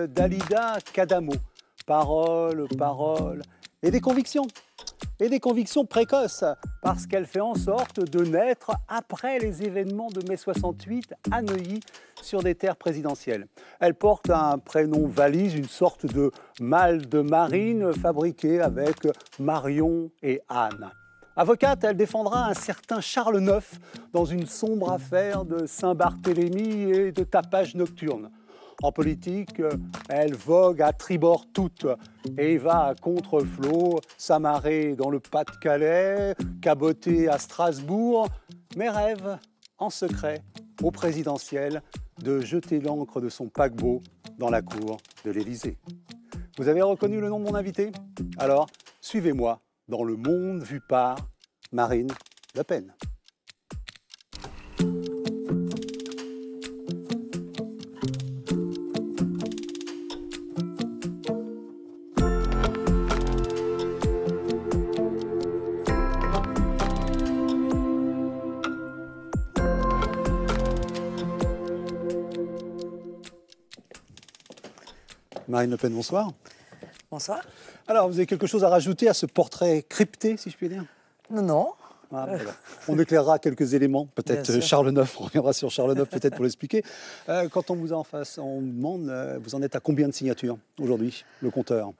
Dalida Kadamo. Paroles, paroles et des convictions. Et des convictions précoces, parce qu'elle fait en sorte de naître après les événements de mai 68 à Neuilly, sur des terres présidentielles. Elle porte un prénom valise, une sorte de mâle de marine fabriqué avec Marion et Anne. Avocate, elle défendra un certain Charles IX dans une sombre affaire de Saint-Barthélemy et de tapage nocturne. En politique, elle vogue à tribord toute et va à contre-flot, s'amarrer dans le Pas-de-Calais, caboter à Strasbourg, mais rêve en secret au présidentiel de jeter l'ancre de son paquebot dans la cour de l'Élysée. Vous avez reconnu le nom de mon invité? Alors, suivez-moi dans le monde vu par Marine Le Pen. Marine Le Pen, bonsoir. Bonsoir. Alors, vous avez quelque chose à rajouter à ce portrait crypté, si je puis dire? Non, non. Ah, voilà. On éclairera quelques éléments, peut-être Charles IX, on reviendra sur Charles IX peut-être pour l'expliquer. Quand on vous a en face, on vous demande, vous en êtes à combien de signatures aujourd'hui, le compteur?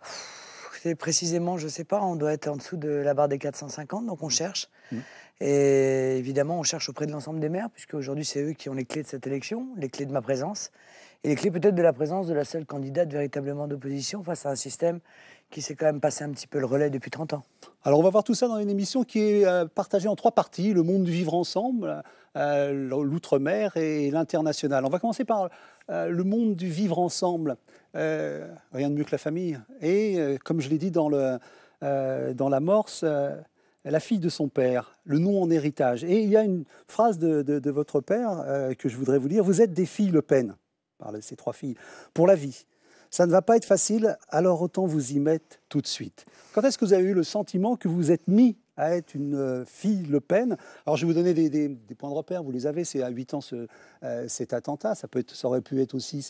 Précisément, je ne sais pas, on doit être en dessous de la barre des 450, donc on cherche. Et évidemment, on cherche auprès de l'ensemble des maires, puisque aujourd'hui, c'est eux qui ont les clés de cette élection, les clés de ma présence, et les clés peut-être de la présence de la seule candidate véritablement d'opposition face à un système qui s'est quand même passé un petit peu le relais depuis 30 ans. Alors, on va voir tout ça dans une émission qui est partagée en 3 parties, le monde du vivre ensemble, l'outre-mer et l'international. On va commencer par le monde du vivre ensemble. Rien de mieux que la famille. Et comme je l'ai dit dans l'amorce, la fille de son père, le nom en héritage. Et il y a une phrase de votre père que je voudrais vous lire. Vous êtes des filles Le Pen, par ces 3 filles, pour la vie. Ça ne va pas être facile, alors autant vous y mettre tout de suite. Quand est-ce que vous avez eu le sentiment que vous êtes mis à être une fille Le Pen? Alors je vais vous donner des points de repère, vous les avez, c'est à 8 ans cet attentat, ça aurait pu être aussi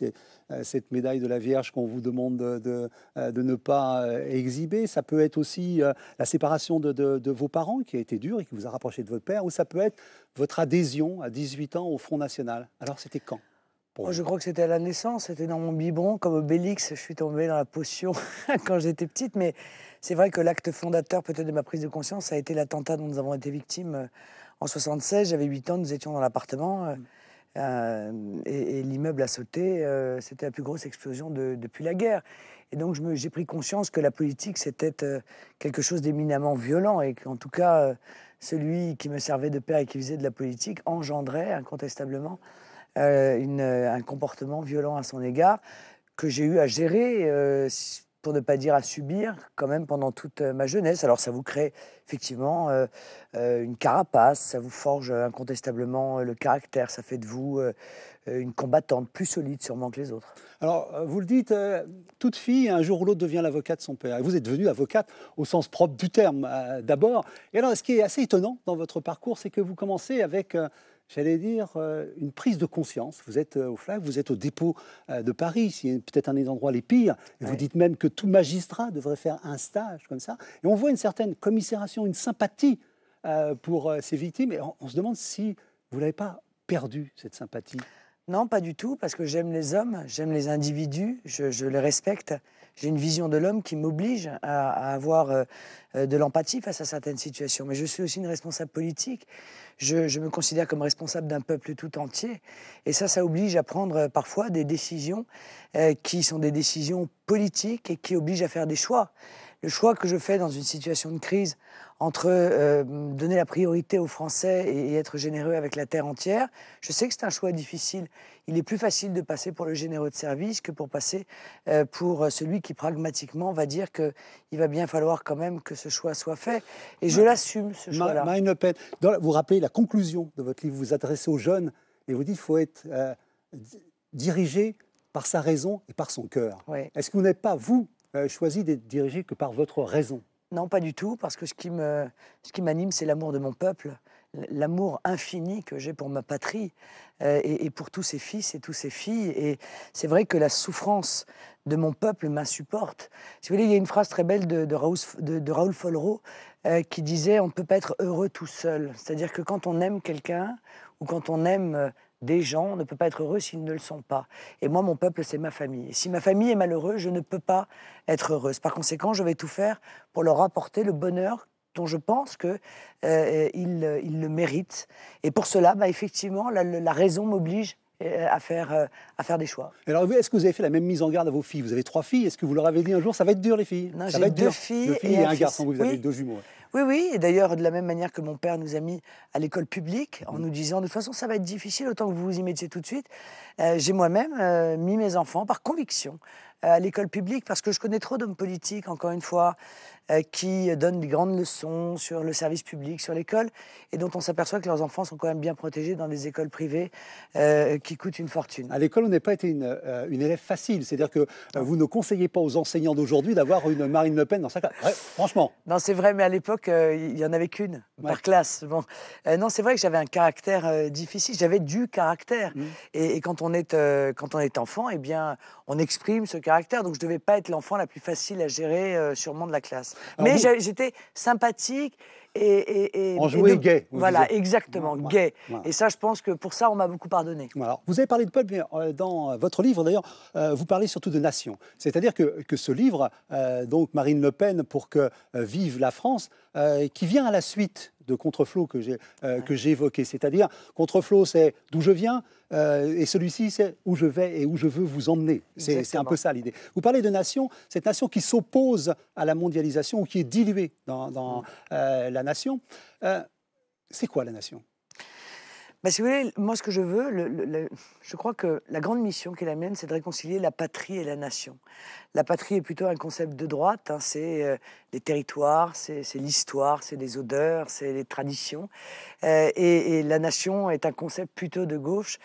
cette médaille de la Vierge qu'on vous demande de ne pas exhiber, ça peut être aussi la séparation de vos parents qui a été dure et qui vous a rapproché de votre père, ou ça peut être votre adhésion à 18 ans au Front National. Alors c'était quand? Moi, je crois que c'était à la naissance, c'était dans mon biberon, comme Obélix, je suis tombée dans la potion quand j'étais petite, mais c'est vrai que l'acte fondateur peut-être de ma prise de conscience, ça a été l'attentat dont nous avons été victimes en 76, j'avais 8 ans, nous étions dans l'appartement, et l'immeuble a sauté, c'était la plus grosse explosion depuis la guerre. Et donc j'ai pris conscience que la politique, c'était quelque chose d'éminemment violent, et qu'en tout cas, celui qui me servait de père et qui faisait de la politique engendrait incontestablement un comportement violent à son égard que j'ai eu à gérer, pour ne pas dire à subir, quand même pendant toute ma jeunesse. Alors ça vous crée effectivement une carapace, ça vous forge incontestablement le caractère, ça fait de vous une combattante plus solide sûrement que les autres. Alors, vous le dites, toute fille, un jour ou l'autre, devient l'avocate de son père. Et vous êtes devenue avocate au sens propre du terme, d'abord. Et alors, ce qui est assez étonnant dans votre parcours, c'est que vous commencez avec... j'allais dire, une prise de conscience. Vous êtes au FLAC, vous êtes au dépôt de Paris, c'est peut-être un des endroits les pires. Et vous dites même que tout magistrat devrait faire un stage comme ça. Et on voit une certaine commisération, une sympathie pour ces victimes. Et on se demande si vous n'avez pas perdu cette sympathie. Non, pas du tout, parce que j'aime les hommes, j'aime les individus, je les respecte. J'ai une vision de l'homme qui m'oblige à avoir de l'empathie face à certaines situations. Mais je suis aussi une responsable politique. Je me considère comme responsable d'un peuple tout entier. Et ça oblige à prendre parfois des décisions qui sont des décisions politiques et qui obligent à faire des choix. Le choix que je fais dans une situation de crise entre donner la priorité aux Français et être généreux avec la terre entière, je sais que c'est un choix difficile. Il est plus facile de passer pour le généreux de service que pour passer pour celui qui pragmatiquement va dire qu'il va bien falloir quand même que ce choix soit fait. Et je l'assume, ce choix-là. Marine Le Pen, vous rappelez la conclusion de votre livre, vous vous adressez aux jeunes et vous dites qu'il faut être dirigé par sa raison et par son cœur. Oui. Est-ce que vous n'êtes pas, vous, choisi d'être dirigé que par votre raison? Non, pas du tout, parce que ce qui m'anime, c'est l'amour de mon peuple. l'amour infini que j'ai pour ma patrie et pour tous ses fils et toutes ses filles. Et c'est vrai que la souffrance de mon peuple m'insupporte. Si vous voulez, il y a une phrase très belle de Raoul Follereau qui disait « On ne peut pas être heureux tout seul ». C'est-à-dire que quand on aime quelqu'un ou quand on aime des gens, on ne peut pas être heureux s'ils ne le sont pas. Et moi, mon peuple, c'est ma famille. Et si ma famille est malheureuse, je ne peux pas être heureuse. Par conséquent, je vais tout faire pour leur apporter le bonheur dont je pense qu'ils le méritent. Et pour cela, effectivement, la raison m'oblige à faire des choix. Alors, est-ce que vous avez fait la même mise en garde à vos filles? Vous avez 3 filles. Est-ce que vous leur avez dit un jour, ça va être dur, les filles? Non, ça va j'ai être 2 dur. filles, 2 filles et un garçon. Vous avez 2 jumeaux. Oui, oui. Et d'ailleurs, de la même manière que mon père nous a mis à l'école publique, en nous disant, de toute façon, ça va être difficile, autant que vous vous y mettiez tout de suite, j'ai moi-même mis mes enfants, par conviction, à l'école publique, parce que je connais trop d'hommes politiques, encore une fois, qui donnent des grandes leçons sur le service public, sur l'école, et dont on s'aperçoit que leurs enfants sont quand même bien protégés dans des écoles privées qui coûtent une fortune. À l'école, on n'a pas été une élève facile. C'est-à-dire que vous ne conseillez pas aux enseignants d'aujourd'hui d'avoir une Marine Le Pen dans sa classe. Ouais, franchement. Non, c'est vrai, mais à l'époque, il n'y en avait qu'une par classe. Bon. Non, c'est vrai que j'avais un caractère difficile. J'avais du caractère. Et quand on est enfant, eh bien, on exprime ce caractère. Donc, je ne devais pas être l'enfant la plus facile à gérer, sûrement, de la classe. Alors mais j'étais sympathique et enjoué, gay. Voilà, exactement, gay. Voilà. Et ça, je pense que pour ça, on m'a beaucoup pardonné. Alors, vous avez parlé de peuple, mais dans votre livre, d'ailleurs, vous parlez surtout de nation. C'est-à-dire que ce livre, donc Marine Le Pen, pour que vive la France, qui vient à la suite de Contre-Flot que j'ai évoqué. C'est-à-dire, Contre-Flot, c'est d'où je viens, et celui-ci, c'est où je vais et où je veux vous emmener. C'est un peu ça l'idée. Vous parlez de nation, cette nation qui s'oppose à la mondialisation ou qui est diluée dans la nation. C'est quoi la nation? Si vous voulez, moi, ce que je veux, je crois que la grande mission qui est la mienne, c'est de réconcilier la patrie et la nation. La patrie est plutôt un concept de droite, hein, c'est les territoires, c'est l'histoire, c'est les odeurs, c'est les traditions. Et la nation est un concept plutôt de gauche,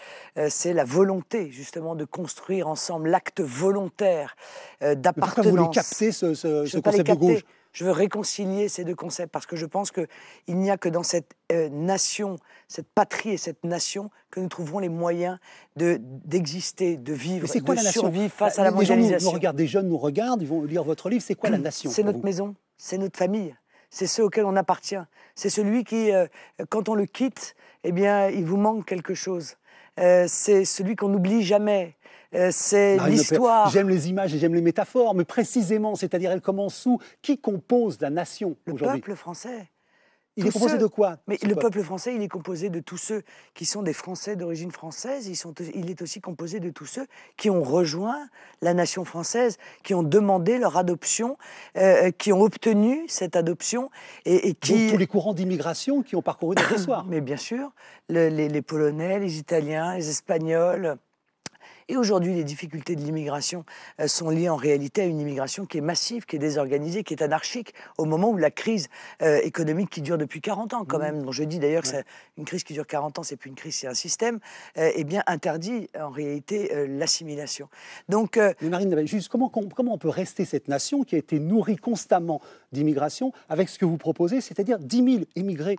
c'est la volonté, justement, de construire ensemble, l'acte volontaire d'appartenance. Pourquoi vous voulez capter ce concept de gauche? Je veux réconcilier ces deux concepts parce que je pense qu'il n'y a que dans cette nation, cette patrie et cette nation que nous trouverons les moyens d'exister, de vivre, de survivre face à la mondialisation. Des jeunes nous regardent, ils vont lire votre livre. C'est quoi la nation? C'est notre maison, c'est notre famille, c'est ceux auxquels on appartient. C'est celui qui, quand on le quitte, eh bien, il vous manque quelque chose. C'est celui qu'on n'oublie jamais. C'est l'histoire. J'aime les images et j'aime les métaphores, mais précisément, c'est-à-dire elle commence où? Qui compose la nation aujourd'hui? Le peuple français. Il est composé de quoi? Mais le peuple français, il est composé de tous ceux qui sont des Français d'origine française. Il est aussi composé de tous ceux qui ont rejoint la nation française, qui ont demandé leur adoption, qui ont obtenu cette adoption. Et qui... Donc tous les courants d'immigration qui ont parcouru notre histoire. Mais bien sûr, les Polonais, les Italiens, les Espagnols... Et aujourd'hui, les difficultés de l'immigration sont liées en réalité à une immigration qui est massive, qui est désorganisée, qui est anarchique, au moment où la crise économique qui dure depuis 40 ans quand même, dont je dis d'ailleurs que c'est une crise qui dure 40 ans, c'est plus une crise, c'est un système, eh bien interdit en réalité l'assimilation. Donc, mais Marine, juste comment on peut rester cette nation qui a été nourrie constamment d'immigration avec ce que vous proposez, c'est-à-dire 10 000 immigrés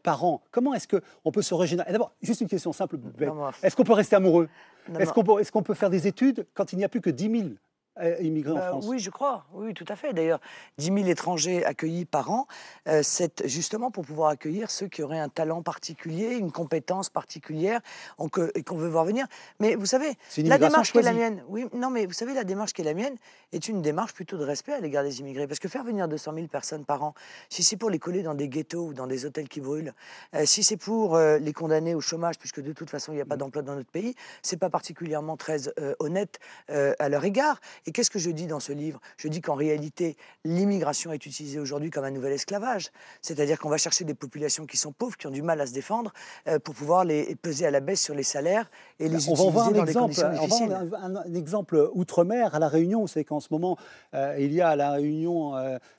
par an? Comment est-ce qu'on peut se régénérer? D'abord, juste une question simple. Est-ce qu'on peut rester amoureux? Est-ce qu'on peut faire des études quand il n'y a plus que 10 000 immigrés en France? Oui, je crois. Oui, tout à fait. D'ailleurs, 10 000 étrangers accueillis par an, c'est justement pour pouvoir accueillir ceux qui auraient un talent particulier, une compétence particulière et qu'on veut voir venir. Mais vous savez, la démarche qui est la mienne, vous savez, la démarche qui est la mienne est une démarche plutôt de respect à l'égard des immigrés. Parce que faire venir 200 000 personnes par an, si c'est pour les coller dans des ghettos ou dans des hôtels qui brûlent, si c'est pour les condamner au chômage, puisque de toute façon, il n'y a pas d'emploi dans notre pays, c'est pas particulièrement très honnête à leur égard. Et qu'est-ce que je dis dans ce livre? Je dis qu'en réalité, l'immigration est utilisée aujourd'hui comme un nouvel esclavage. C'est-à-dire qu'on va chercher des populations qui sont pauvres, qui ont du mal à se défendre, pour pouvoir les peser à la baisse sur les salaires et les utiliser dans des conditions difficiles. On va voir un exemple outre-mer, à La Réunion. C'est qu'en ce moment, il y a à La Réunion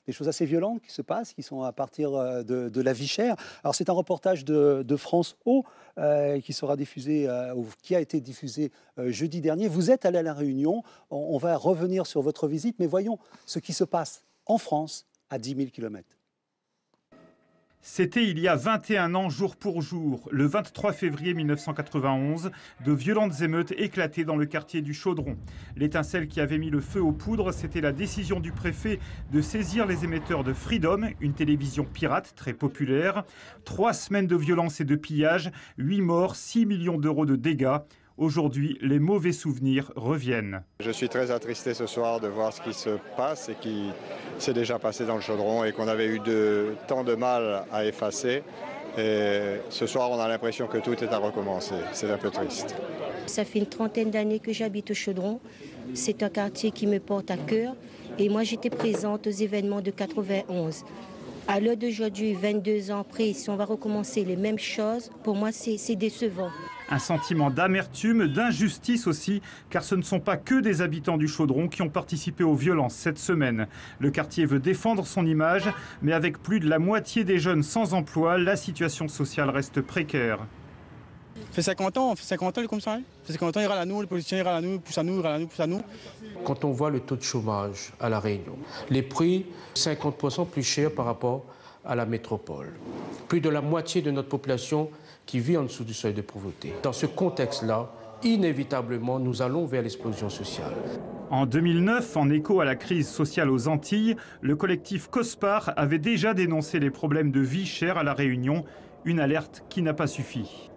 des choses assez violentes qui se passent, qui sont à partir de la vie chère. Alors c'est un reportage de France O qui sera diffusé, ou qui a été diffusé jeudi dernier. Vous êtes allé à La Réunion. On va revenir sur votre visite, mais voyons ce qui se passe en France à 10 000 km. C'était il y a 21 ans, jour pour jour, le 23 février 1991, de violentes émeutes éclataient dans le quartier du Chaudron. L'étincelle qui avait mis le feu aux poudres, c'était la décision du préfet de saisir les émetteurs de Freedom, une télévision pirate très populaire. 3 semaines de violence et de pillage, 8 morts, 6 millions d'euros de dégâts. Aujourd'hui, les mauvais souvenirs reviennent. Je suis très attristé ce soir de voir ce qui se passe et qui s'est déjà passé dans le Chaudron et qu'on avait eu tant de mal à effacer. Et ce soir, on a l'impression que tout est à recommencer. C'est un peu triste. Ça fait une trentaine d'années que j'habite au Chaudron. C'est un quartier qui me porte à cœur. Et moi, j'étais présente aux événements de 91. À l'heure d'aujourd'hui, 22 ans après, si on va recommencer les mêmes choses, pour moi, c'est décevant. Un sentiment d'amertume, d'injustice aussi, car ce ne sont pas que des habitants du Chaudron qui ont participé aux violences cette semaine. Le quartier veut défendre son image, mais avec plus de la moitié des jeunes sans emploi, la situation sociale reste précaire. Ça fait 50 ans le commissariat. Ça fait 50 ans, il râle à nous, les politiciens ils râlent à nous, poussent à nous, ils râlent à nous, poussent à nous. Quand on voit le taux de chômage à La Réunion, les prix 50% plus chers par rapport à la métropole, plus de la moitié de notre population qui vit en dessous du seuil de pauvreté. Dans ce contexte-là, inévitablement, nous allons vers l'explosion sociale. En 2009, en écho à la crise sociale aux Antilles, le collectif COSPAR avait déjà dénoncé les problèmes de vie chère à La Réunion, une alerte qui n'a pas suffi.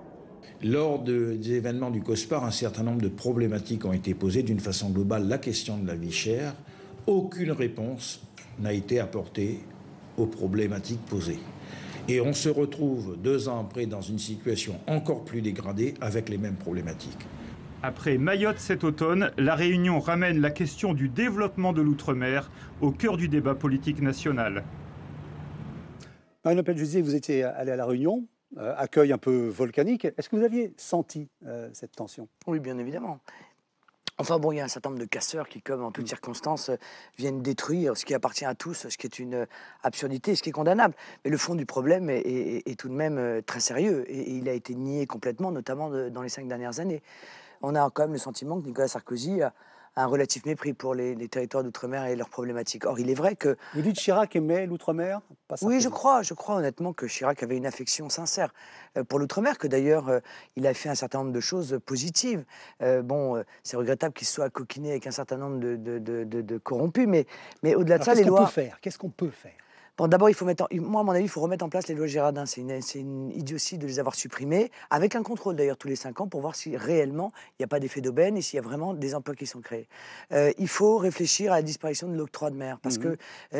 Lors des événements du COSPAR, un certain nombre de problématiques ont été posées. D'une façon globale, la question de la vie chère, aucune réponse n'a été apportée aux problématiques posées. Et on se retrouve 2 ans après dans une situation encore plus dégradée avec les mêmes problématiques. Après Mayotte cet automne, La Réunion ramène la question du développement de l'outre-mer au cœur du débat politique national. Marine Le Pen, je disais, vous étiez allé à La Réunion, accueil un peu volcanique. Est-ce que vous aviez senti cette tension? Oui, bien évidemment. Enfin bon, il y a un certain nombre de casseurs qui, comme en toutes circonstances, viennent détruire ce qui appartient à tous, ce qui est une absurdité, ce qui est condamnable. Mais le fond du problème est tout de même très sérieux et il a été nié complètement, notamment dans les 5 dernières années. On a quand même le sentiment que Nicolas Sarkozy a un relatif mépris pour les territoires d'outre-mer et leurs problématiques. Or, il est vrai que... Vous dites Chirac aimait l'outre-mer? Oui, je crois honnêtement que Chirac avait une affection sincère pour l'outre-mer, que d'ailleurs, il a fait un certain nombre de choses positives. C'est regrettable qu'il se soit coquiné avec un certain nombre de corrompus, mais au-delà de ça, les lois... Qu'est-ce qu'on peut faire? Bon, d'abord, moi, à mon avis, il faut remettre en place les lois Girardin. C'est une idiotie de les avoir supprimées, avec un contrôle d'ailleurs tous les 5 ans pour voir si réellement il n'y a pas d'effet d'aubaine et s'il y a vraiment des emplois qui sont créés. Il faut réfléchir à la disparition de l'octroi de mer, parce que,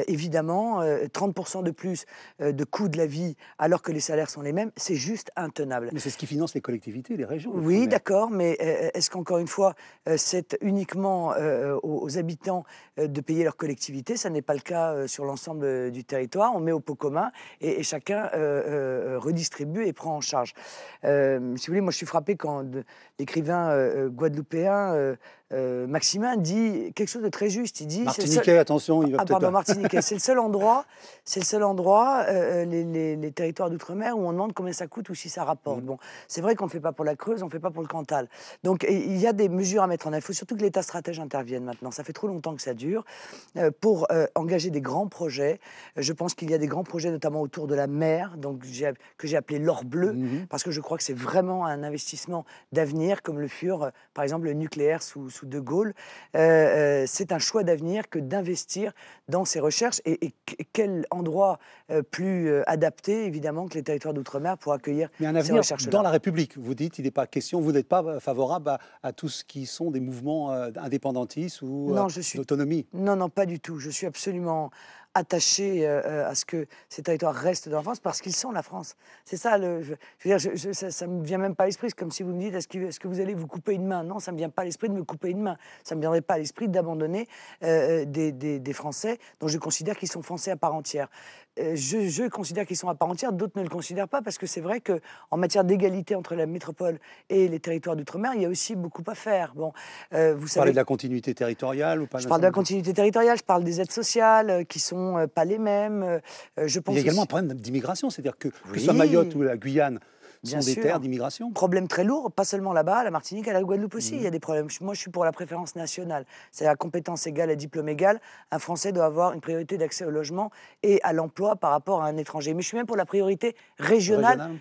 évidemment, 30% de plus de coût de la vie alors que les salaires sont les mêmes, c'est juste intenable. Mais c'est ce qui finance les collectivités, les régions. Oui, d'accord, mais est-ce qu'encore une fois, c'est uniquement aux habitants de payer leur collectivité? Ça n'est pas le cas sur l'ensemble du territoire. On met au pot commun et chacun redistribue et prend en charge. Si vous voulez, moi je suis frappé quand l'écrivain guadeloupéen Maximin dit quelque chose de très juste. Il dit Martiniquais, attention, il va peut-être... Martiniquais. C'est le seul endroit, les territoires d'outre-mer où on demande combien ça coûte ou si ça rapporte. Bon, c'est vrai qu'on ne fait pas pour la Creuse, on ne fait pas pour le Cantal. Donc il y a des mesures à mettre en œuvre. Il faut surtout que l'État stratège intervienne maintenant. Ça fait trop longtemps que ça dure pour engager des grands projets. Je pense qu'il y a des grands projets, notamment autour de la mer, donc que j'ai appelé l'or bleu, parce que je crois que c'est vraiment un investissement d'avenir, comme le furent, par exemple, le nucléaire sous De Gaulle. C'est un choix d'avenir que d'investir dans ces recherches. Et quel endroit plus adapté, évidemment, que les territoires d'outre-mer pour accueillir ces recherches-là. Dans la République, vous dites, il n'est pas question, vous n'êtes pas favorable à tout ce qui sont des mouvements indépendantistes ou d'autonomie? Non, pas du tout. Je suis absolument attachés à ce que ces territoires restent dans la France parce qu'ils sont la France. C'est ça, ça ne me vient même pas à l'esprit. C'est comme si vous me dites, est-ce que vous allez vous couper une main? Non, ça ne me vient pas à l'esprit de me couper une main. Ça ne me viendrait pas à l'esprit d'abandonner des Français dont je considère qu'ils sont Français à part entière. Je considère qu'ils sont à part entière, d'autres ne le considèrent pas, parce que c'est vrai qu'en matière d'égalité entre la métropole et les territoires d'outre-mer, il y a aussi beaucoup à faire. Bon, vous parlez de la continuité territoriale ou pas? Je parle de la continuité territoriale, je parle des aides sociales qui sont pas les mêmes. Je pense il y a également un problème d'immigration, c'est-à-dire que ce soit Mayotte ou la Guyane, sont des terres d'immigration. Problème très lourd, pas seulement là-bas, à la Martinique, à la Guadeloupe aussi, il y a des problèmes. Moi, je suis pour la préférence nationale. C'est à compétence égale, à diplôme égal. Un Français doit avoir une priorité d'accès au logement et à l'emploi par rapport à un étranger. Mais je suis même pour la priorité régionale.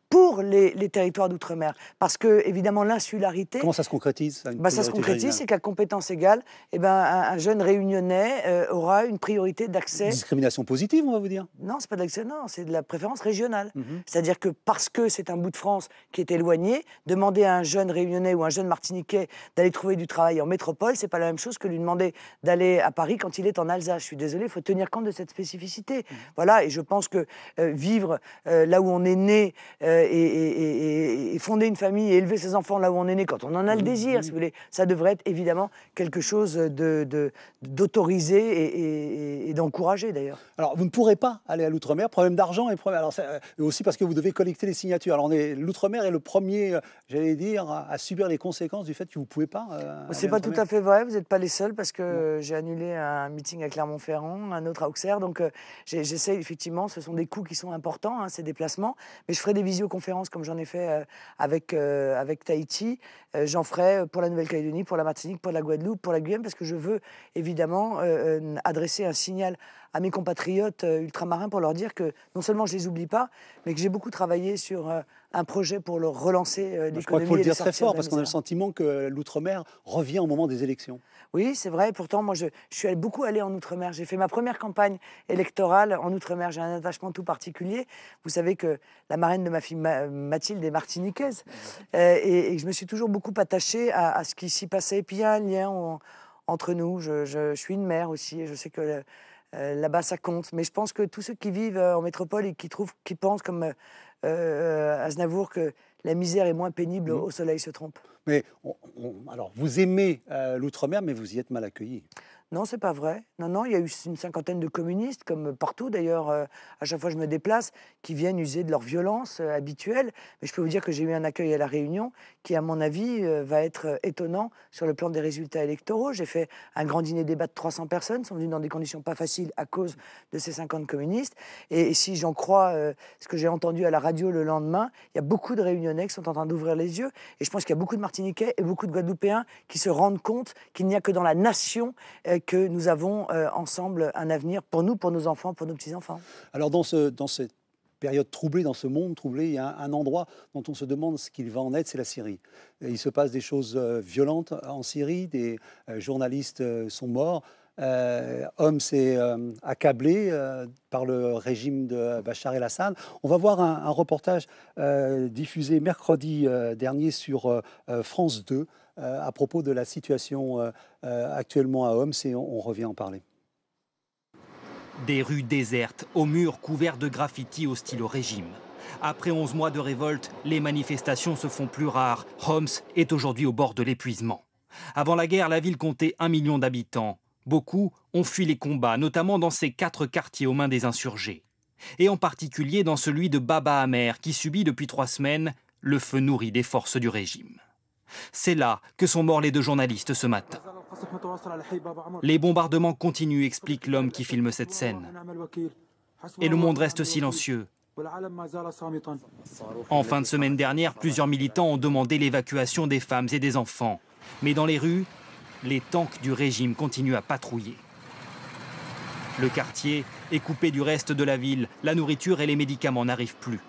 Pour les territoires d'outre-mer. Parce que, évidemment, l'insularité... Comment ça se concrétise? Ça se concrétise, c'est qu'à compétence égale, un jeune réunionnais aura une priorité d'accès... Discrimination positive, on va vous dire? Non, c'est pas de l'accès, non, c'est de la préférence régionale. C'est-à-dire que parce que c'est un bout de France qui est éloigné, demander à un jeune réunionnais ou un jeune martiniquais d'aller trouver du travail en métropole, c'est pas la même chose que lui demander d'aller à Paris quand il est en Alsace. Je suis désolé, il faut tenir compte de cette spécificité. Voilà, et je pense que vivre là où on est né... Et fonder une famille et élever ses enfants là où on est né, quand on en a le désir, si vous voulez, ça devrait être évidemment quelque chose d'autorisé et d'encouragé d'ailleurs. Alors, vous ne pourrez pas aller à l'outre-mer, problème d'argent et aussi parce que vous devez collecter les signatures. Alors, l'outre-mer est le premier, j'allais dire, à subir les conséquences du fait que vous ne pouvez pas. C'est pas tout à fait vrai, vous n'êtes pas les seuls parce que j'ai annulé un meeting à Clermont-Ferrand, un autre à Auxerre, donc j'essaie effectivement, ce sont des coûts qui sont importants, ces déplacements, mais je ferai des visioconférences comme j'en ai fait avec Tahiti, j'en ferai pour la Nouvelle-Calédonie, pour la Martinique, pour la Guadeloupe, pour la Guyane, parce que je veux évidemment adresser un signal à mes compatriotes ultramarins pour leur dire que non seulement je ne les oublie pas, mais que j'ai beaucoup travaillé sur un projet pour leur relancer l'économie. Je crois qu'il faut le dire très fort, parce qu'on a le sentiment que l'outre-mer revient au moment des élections. Oui, c'est vrai. Pourtant, moi, je suis beaucoup allée en Outre-mer. J'ai fait ma première campagne électorale en Outre-mer. J'ai un attachement tout particulier. Vous savez que la marraine de ma fille Mathilde est martiniquaise. Et je me suis toujours beaucoup attachée à ce qui s'y passait. Et puis, il y a un lien entre nous. Je suis une mère aussi. Et je sais que là-bas, ça compte. Mais je pense que tous ceux qui vivent en métropole et qui pensent comme Aznavour que la misère est moins pénible au soleil se trompent. Mais alors, vous aimez l'outre-mer, mais vous y êtes mal accueillis. Non, c'est pas vrai. Non, il y a eu une cinquantaine de communistes, comme partout d'ailleurs, à chaque fois que je me déplace, qui viennent user de leur violence habituelle. Mais je peux vous dire que j'ai eu un accueil à La Réunion qui, à mon avis, va être étonnant sur le plan des résultats électoraux. J'ai fait un grand dîner débat de 300 personnes, sont venues dans des conditions pas faciles à cause de ces 50 communistes. Et si j'en crois ce que j'ai entendu à la radio le lendemain, il y a beaucoup de Réunionnais qui sont en train d'ouvrir les yeux. Et je pense qu'il y a beaucoup de Martiniquais et beaucoup de Guadeloupéens qui se rendent compte qu'il n'y a que dans la nation que nous avons ensemble un avenir pour nous, pour nos enfants, pour nos petits-enfants. Alors dans cette période troublée, dans ce monde troublé, il y a un endroit dont on se demande ce qu'il va en être, c'est la Syrie. Il se passe des choses violentes en Syrie, des journalistes sont morts. Homs est accablé par le régime de Bachar el-Assad. On va voir un reportage diffusé mercredi dernier sur France 2 à propos de la situation actuellement à Homs et on revient en parler. Des rues désertes, aux murs couverts de graffitis hostiles au régime. Après 11 mois de révolte, les manifestations se font plus rares. Homs est aujourd'hui au bord de l'épuisement. Avant la guerre, la ville comptait 1 million d'habitants. Beaucoup ont fui les combats, notamment dans ces 4 quartiers aux mains des insurgés. Et en particulier dans celui de Baba Amer, qui subit depuis 3 semaines le feu nourri des forces du régime. C'est là que sont morts les 2 journalistes ce matin. Les bombardements continuent, explique l'homme qui filme cette scène. Et le monde reste silencieux. En fin de semaine dernière, plusieurs militants ont demandé l'évacuation des femmes et des enfants. Mais dans les rues, les tanks du régime continuent à patrouiller. Le quartier est coupé du reste de la ville. La nourriture et les médicaments n'arrivent plus.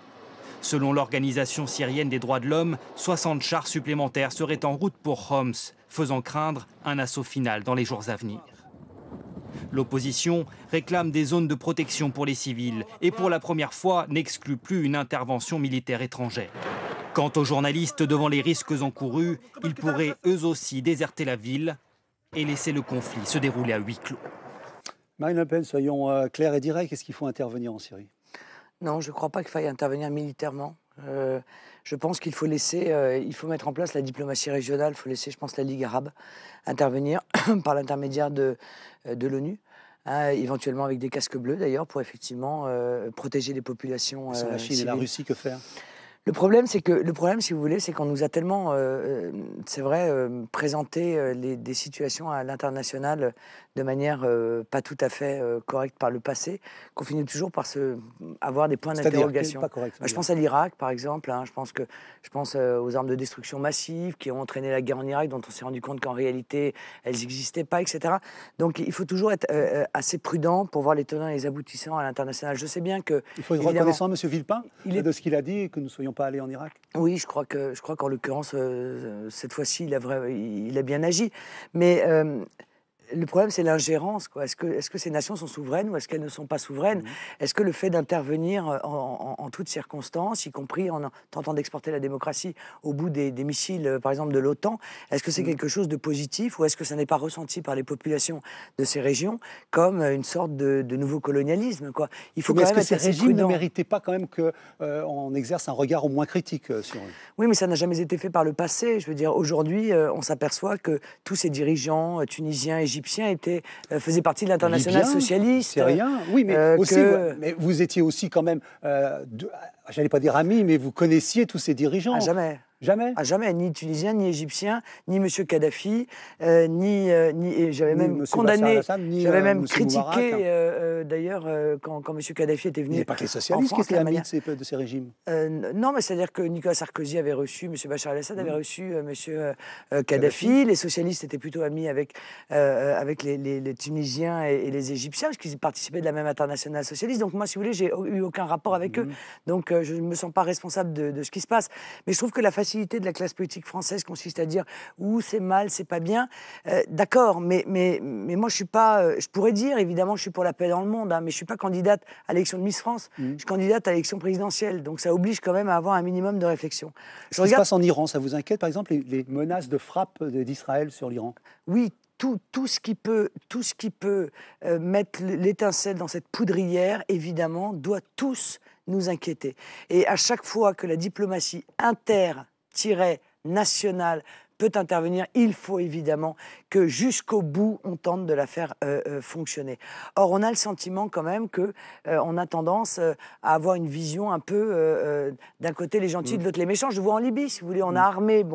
Selon l'Organisation syrienne des droits de l'homme, 60 chars supplémentaires seraient en route pour Homs, faisant craindre un assaut final dans les jours à venir. L'opposition réclame des zones de protection pour les civils et pour la première fois n'exclut plus une intervention militaire étrangère. Quant aux journalistes, devant les risques encourus, ils pourraient eux aussi déserter la ville et laisser le conflit se dérouler à huis clos. Marine Le Pen, soyons clairs et directs, est-ce qu'il faut intervenir en Syrie ? Non, je ne crois pas qu'il faille intervenir militairement. Je pense qu'il faut laisser, il faut mettre en place la diplomatie régionale, il faut laisser, je pense, la Ligue arabe intervenir par l'intermédiaire de l'ONU, éventuellement avec des casques bleus d'ailleurs, pour effectivement protéger les populations la Chine et la Russie, que faire ? Le problème, si vous voulez, c'est qu'on nous a tellement, c'est vrai, présenté des situations à l'international de manière pas tout à fait correcte par le passé, qu'on finit toujours par avoir des points d'interrogation. Je pense à l'Irak, par exemple. Hein, je pense aux armes de destruction massive qui ont entraîné la guerre en Irak, dont on s'est rendu compte qu'en réalité, elles n'existaient pas, etc. Donc, il faut toujours être assez prudent pour voir les tenants et les aboutissants à l'international. Je sais bien que... Il faut être reconnaissant à M. Villepin de ce qu'il a dit et que nous ne soyons pas allés en Irak. Oui, je crois qu'en l'occurrence, cette fois-ci, il a bien agi. Mais le problème, c'est l'ingérence. Est-ce que ces nations sont souveraines ou est-ce qu'elles ne sont pas souveraines? Est-ce que le fait d'intervenir en toutes circonstances, y compris en tentant d'exporter la démocratie au bout des missiles, par exemple, de l'OTAN, est-ce que c'est quelque chose de positif ou est-ce que ça n'est pas ressenti par les populations de ces régions comme une sorte de nouveau colonialisme, quoi? Il faut quand même être assez prudent. Est-ce que ces régimes ne méritaient pas quand même qu'on exerce un regard au moins critique sur eux? Oui, mais ça n'a jamais été fait par le passé. Je veux dire, aujourd'hui, on s'aperçoit que tous ces dirigeants tunisiens, égyptiens, faisaient partie de l'international socialiste. C'est rien. Oui, mais mais vous étiez aussi quand même, j'allais pas dire amis, mais vous connaissiez tous ces dirigeants. Ah, jamais. Jamais? Ah, jamais, ni tunisien, ni égyptien, ni M. Kadhafi, j'avais même condamné, j'avais même critiqué, d'ailleurs, quand M. Kadhafi était venu. Il n'y a pas que les socialistes qui étaient amis de ces régimes. Non, mais c'est-à-dire que Nicolas Sarkozy avait reçu, M. Bachar el-Assad avait reçu M. Kadhafi. Les socialistes étaient plutôt amis avec les Tunisiens et les Égyptiens, parce qu'ils participaient de la même internationale socialiste. Donc moi, si vous voulez, j'ai eu aucun rapport avec eux. Donc je ne me sens pas responsable de ce qui se passe. Mais je trouve que la facilité de la classe politique française consiste à dire c'est mal, c'est pas bien. D'accord, mais moi je suis pas. Je pourrais dire évidemment je suis pour la paix dans le monde, hein, mais je suis pas candidate à l'élection de Miss France. Je suis candidate à l'élection présidentielle, donc ça oblige quand même à avoir un minimum de réflexion. Ce qui se passe en Iran, ça vous inquiète par exemple les menaces de frappe d'Israël sur l'Iran? Oui. Tout ce qui peut mettre l'étincelle dans cette poudrière, évidemment, doit tous nous inquiéter. Et à chaque fois que la diplomatie nationale peut intervenir, il faut évidemment que jusqu'au bout, on tente de la faire fonctionner. Or, on a le sentiment quand même qu'on a tendance à avoir une vision un peu d'un côté les gentils, de l'autre les méchants. Je le vois en Libye, si vous voulez, on a armé,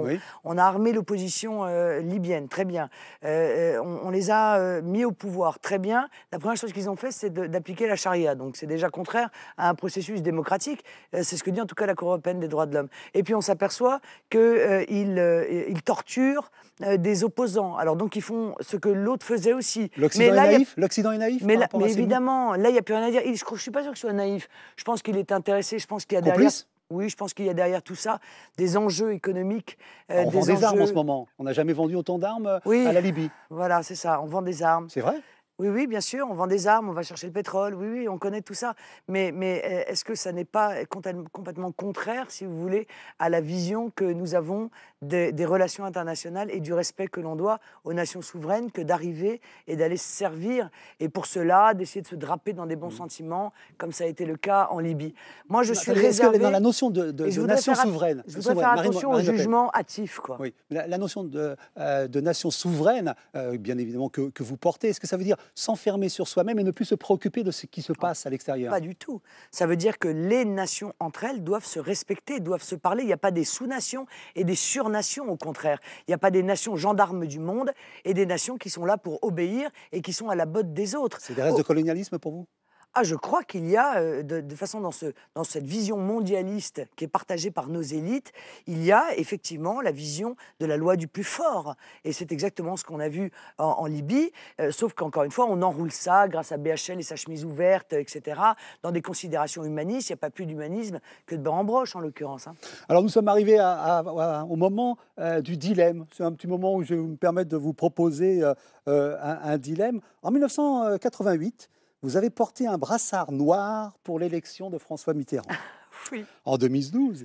on a armé l'opposition libyenne, très bien. On les a mis au pouvoir, très bien. La première chose qu'ils ont fait, c'est d'appliquer la charia. Donc, c'est déjà contraire à un processus démocratique. C'est ce que dit en tout cas la Cour européenne des droits de l'homme. Et puis, on s'aperçoit qu'ils torturent des opposants. Alors donc ils font ce que l'autre faisait aussi. L'Occident est naïf. L'Occident est naïf. Mais évidemment, là il n'y a plus rien à dire. Je ne suis pas sûr qu'il soit naïf. Je pense qu'il est intéressé. Je pense qu'il y a derrière. Oui, je pense qu'il y a derrière tout ça des enjeux économiques. On vend des armes en ce moment. On n'a jamais vendu autant d'armes à la Libye. Voilà, c'est ça. On vend des armes. C'est vrai? Oui, bien sûr, on vend des armes, on va chercher le pétrole, oui, on connaît tout ça. Mais est-ce que ça n'est pas complètement contraire, si vous voulez, à la vision que nous avons des relations internationales et du respect que l'on doit aux nations souveraines que d'arriver et d'aller se servir, et pour cela, d'essayer de se draper dans des bons sentiments, comme ça a été le cas en Libye. Moi, je suis réservé... Dans la notion de nation souveraine... Je voudrais faire attention au jugement hâtif, quoi. Oui, la notion de nation souveraine, bien évidemment, que vous portez, est-ce que ça veut dire s'enfermer sur soi-même et ne plus se préoccuper de ce qui se passe à l'extérieur? Pas du tout. Ça veut dire que les nations entre elles doivent se respecter, doivent se parler. Il n'y a pas des sous-nations et des surnations, au contraire. Il n'y a pas des nations gendarmes du monde et des nations qui sont là pour obéir et qui sont à la botte des autres. C'est des restes de colonialisme pour vous? Ah, je crois qu'il y a, de façon dans cette vision mondialiste qui est partagée par nos élites, il y a effectivement la vision de la loi du plus fort. Et c'est exactement ce qu'on a vu en Libye, sauf qu'encore une fois, on enroule ça grâce à BHL et sa chemise ouverte, etc., dans des considérations humanistes. Il n'y a pas plus d'humanisme que de beurre en broche, en l'occurrence. Hein. Alors, nous sommes arrivés au moment du dilemme. C'est un petit moment où je vais me permettre de vous proposer un dilemme. En 1988, vous avez porté un brassard noir pour l'élection de François Mitterrand. Oui. En 2012,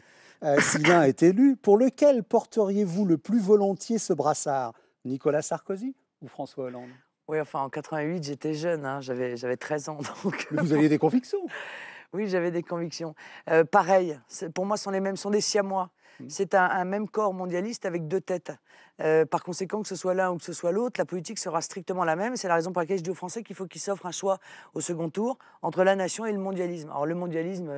Sylvain est élu. Pour lequel porteriez-vous le plus volontiers ce brassard? Nicolas Sarkozy ou François Hollande? Oui, enfin, en 88, j'étais jeune, hein, j'avais 13 ans. Donc... Mais vous aviez des convictions. Oui, j'avais des convictions. Pareil, pour moi, ce sont les mêmes, ce sont des siamois. C'est un même corps mondialiste avec deux têtes. Par conséquent, que ce soit l'un ou que ce soit l'autre, la politique sera strictement la même. C'est la raison pour laquelle je dis aux Français qu'il faut qu'ils s'offrent un choix au second tour entre la nation et le mondialisme. Alors le mondialisme,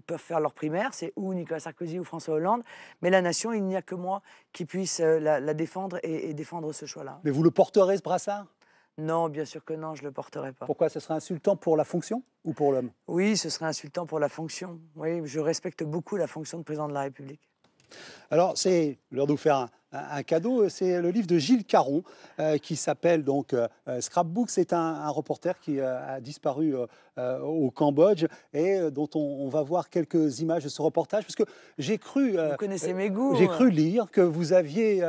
peuvent faire leur primaire, c'est ou Nicolas Sarkozy ou François Hollande. Mais la nation, il n'y a que moi qui puisse la défendre et défendre ce choix-là. Mais vous le porterez, ce brassard? Non, bien sûr que non, je ne le porterai pas. Pourquoi? Ce serait insultant pour la fonction ou pour l'homme? Oui, ce serait insultant pour la fonction. Oui, je respecte beaucoup la fonction de président de la République. Alors, c'est l'heure de vous faire un cadeau. C'est le livre de Gilles Caron qui s'appelle donc Scrapbook. C'est un reporter qui a disparu au Cambodge et dont on va voir quelques images de ce reportage. Parce que j'ai cru... vous connaissez mes goûts. J'ai cru lire que vous aviez...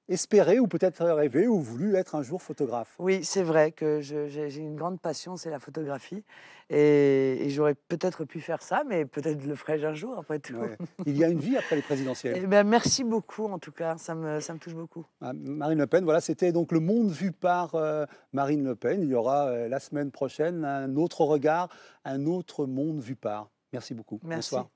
espéré ou peut-être rêvé ou voulu être un jour photographe. Oui, c'est vrai que j'ai une grande passion, c'est la photographie. Et j'aurais peut-être pu faire ça, mais peut-être le ferai-je un jour, après tout. Ouais. Il y a une vie après les présidentielles. Eh bien, merci beaucoup, en tout cas, ça me touche beaucoup. Marine Le Pen, voilà, c'était donc Le Monde vu par Marine Le Pen. Il y aura la semaine prochaine un autre regard, un autre monde vu par. Merci beaucoup. Merci. Bonsoir.